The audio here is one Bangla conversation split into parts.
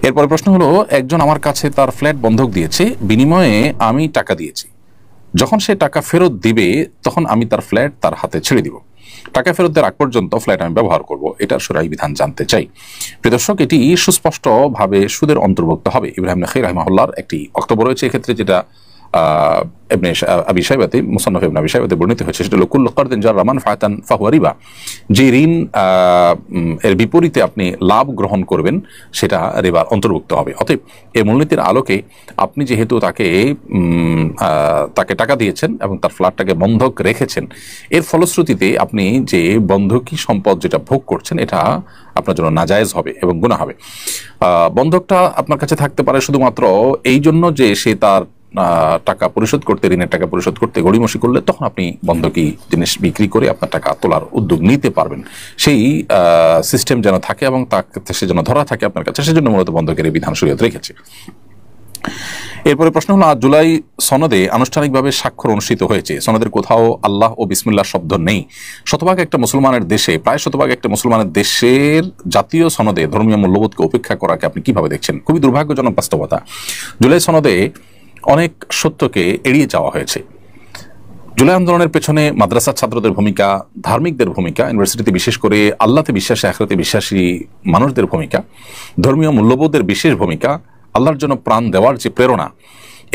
এরপরে প্রশ্ন হলো, একজন আমার কাছে তার ফ্ল্যাট বন্ধক দিয়েছে, বিনিময়ে আমি টাকা দিয়েছি। যখন সে টাকা ফেরত দিবে তখন আমি তার ফ্ল্যাট তার হাতে ছেড়ে দিব। টাকা ফেরত দেওয়ার আগ পর্যন্ত ফ্ল্যাট আমি ব্যবহার করব, এটার শরঈ বিধান জানতে চাই। প্রিয় দর্শক, এটি সুস্পষ্টভাবে সুদের অন্তর্ভুক্ত হবে। ইব্রাহিম নাখঈ রাহিমাহুল্লাহর একটি বক্তব্য রয়েছে এক্ষেত্রে, যেটা ইবনে আবি শাইবাতে, মুসান্নাফ ইবনে আবি শাইবাতে বর্ণিত হয়েছে। সেটা হলো কুল্লু কারদিন জাররা মানফাতান ফাহুয়া রিবা। যে ঋণ এর বিপরীতে আপনি লাভ গ্রহণ করবেন সেটা রিবার অন্তর্ভুক্ত হবে। অতএব এই মূলনীতির আলোকে আপনি যেহেতু তাকে টাকা দিয়েছেন এবং তার ফ্ল্যাটটাকে বন্ধক রেখেছেন, এর ফলশ্রুতিতে আপনি যে বন্ধকি সম্পদ যেটা ভোগ করছেন এটা আপনার জন্য নাজায়েজ হবে এবং গুনাহ হবে। বন্ধকটা আপনার কাছে থাকতে পারে শুধুমাত্র এই জন্য যে সে তার টাকা পরিশোধ করতে, ঋণের টাকা পরিশোধ করতে গড়িমসি করলে তখন আপনি বন্ধকি জিনিস বিক্রি করে আপনার টাকা তোলার উদ্যোগ নিতে পারবেন। সেই সিস্টেম যেন থাকে এবং তাকে সে যেন ধরা থাকে আপনার কাছে, সেজন্য মূলত বন্ধকের এই বিধান শরীয়ত রেখেছে। এরপরে প্রশ্ন হলো, জুলাই সনদে আনুষ্ঠানিকভাবে স্বাক্ষর অনুষ্ঠিত হয়েছে, সনদের কোথাও আল্লাহ ও বিসমিল্লাহ শব্দ নেই। শতভাগ একটা মুসলমানের দেশে, প্রায় শতভাগ একটা মুসলমানের দেশের জাতীয় সনদে ধর্মীয় মূল্যবোধকে উপেক্ষা করাকে আপনি কিভাবে দেখছেন? খুবই দুর্ভাগ্যজনক বাস্তবতা। জুলাই সনদে অনেক সত্যকে এড়িয়ে যাওয়া হয়েছে। জুলাই আন্দোলনের পেছনে মাদ্রাসার ছাত্রদের ভূমিকা, ধার্মিকদের ভূমিকা, ইউনিভার্সিটিতে বিশেষ করে আল্লাহতে বিশ্বাসী, আখিরাতে বিশ্বাসী মানুষদের ভূমিকা, ধর্মীয় মূল্যবোধের বিশেষ ভূমিকা, আল্লাহর জন্য প্রাণ দেওয়ার যে প্রেরণা,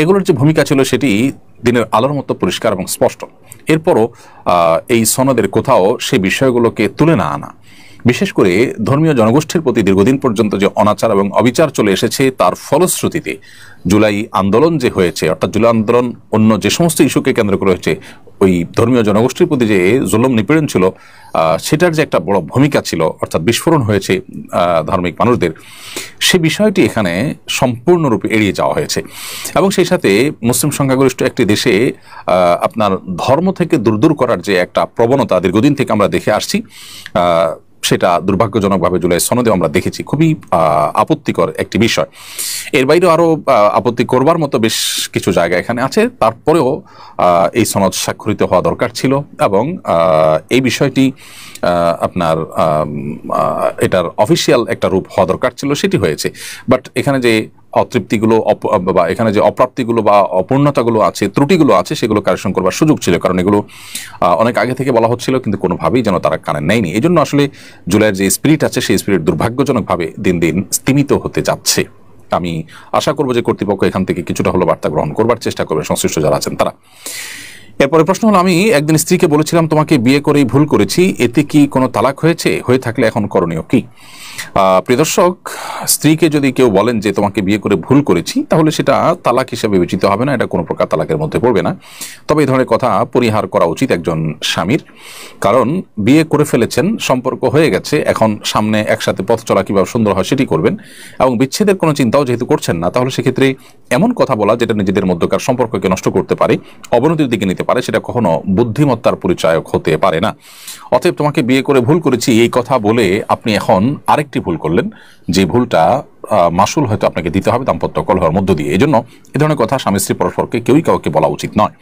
এগুলোর যে ভূমিকা ছিল সেটি দিনের আলোর মতো পরিষ্কার এবং স্পষ্ট। এরপরও এই সনদের কোথাও সেই বিষয়গুলোকে তুলে না আনা, বিশেষ করে ধর্মীয় জনগোষ্ঠীর প্রতি দীর্ঘদিন পর্যন্ত যে অনাচার এবং অবিচার চলে এসেছে, তার ফলশ্রুতিতে জুলাই আন্দোলন যে হয়েছে, অর্থাৎ জুলাই আন্দোলন অন্য যে সমস্ত ইস্যুকে কেন্দ্র করে হয়েছে, ওই ধর্মীয় জনগোষ্ঠীর প্রতি যে জুলুম নিপীড়ন ছিল সেটার যে একটা বড় ভূমিকা ছিল, অর্থাৎ বিস্ফোরণ হয়েছে ধার্মিক মানুষদের, সে বিষয়টি এখানে সম্পূর্ণরূপে এড়িয়ে যাওয়া হয়েছে। এবং সেই সাথে মুসলিম সংখ্যাগরিষ্ঠ একটি দেশে আপনার ধর্ম থেকে দূর করার যে একটা প্রবণতা দীর্ঘদিন থেকে আমরা দেখে আসছি, সেটা দুর্ভাগ্যজনকভাবে জুলাই সনদে আমরা দেখেছি। খুবই আপত্তিকর একটি বিষয়। এর বাইরেও আরও আপত্তি করবার মতো বেশ কিছু জায়গা এখানে আছে, তারপরেও এই সনদ স্বাক্ষরিত হওয়া দরকার ছিল এবং এই বিষয়টি আপনার এটার অফিসিয়াল একটা রূপ হওয়া দরকার ছিল, সেটি হয়েছে। বাট এখানে যে অতৃপ্তিগুলো বা এখানে যে অপ্রাপ্তিগুলো বা অপূর্ণতাগুলো আছে, ত্রুটিগুলো আছে, সেগুলো কারেকশন করবার সুযোগ ছিল, কারণ এগুলো অনেক আগে থেকে বলা হচ্ছিল কিন্তু কোনোভাবেই যেন তারা কানে নেয়নি। এই জন্য আসলে জুলাইয়ের যে স্পিরিট আছে সেই স্পিরিট দুর্ভাগ্যজনকভাবে দিন দিন স্তিমিত হতে যাচ্ছে। আমি আশা করব যে কর্তৃপক্ষ এখান থেকে কিছুটা হলো বার্তা গ্রহণ করবার চেষ্টা করবে, সংশ্লিষ্ট যারা আছেন তারা। এরপরে প্রশ্ন হলো, আমি একদিন স্ত্রীকে বলেছিলাম তোমাকে বিয়ে করেই ভুল করেছি, এতে কি কোনো তালাক হয়েছে? হয়ে থাকলে এখন করণীয় কি? প্রিয় দর্শক, স্ত্রীকে যদি কেউ বলেন যে তোমাকে বিয়ে করে ভুল করেছি, তাহলে সেটা তালাক হিসেবে বিবেচিত হবে না, এটা কোনো প্রকার তালাকের মধ্যে পড়বে না। তবে এই ধরনের কথা পরিহার করা উচিত একজন স্বামীর, কারণ বিয়ে করে ফেলেছেন, সম্পর্ক হয়ে গেছে, এখন সামনে একসাথে পথ চলা কিভাবে সুন্দর হয় সেটি করবেন এবং বিচ্ছেদের কোনো চিন্তাও যেহেতু করছেন না, তাহলে সেক্ষেত্রে এমন কথা বলা যেটা নিজেদের মধ্যকার সম্পর্ককে নষ্ট করতে পারে, অবনতির দিকে নিতে পারে, সেটা কখনো বুদ্ধিমত্তার পরিচায়ক হতে পারে না। অতএব তোমাকে বিয়ে করে ভুল করেছি এই কথা বলে আপনি এখন আরেকটি ভুল করলেন, যে ভুলটা মাসুল হয়তো আপনাকে দিতে হবে দাম্পত্য কলহের মধ্য দিয়ে। এই জন্য এ ধরনের কথা স্বামী স্ত্রী পরস্পরকে কেউই কাউকে বলা উচিত নয়।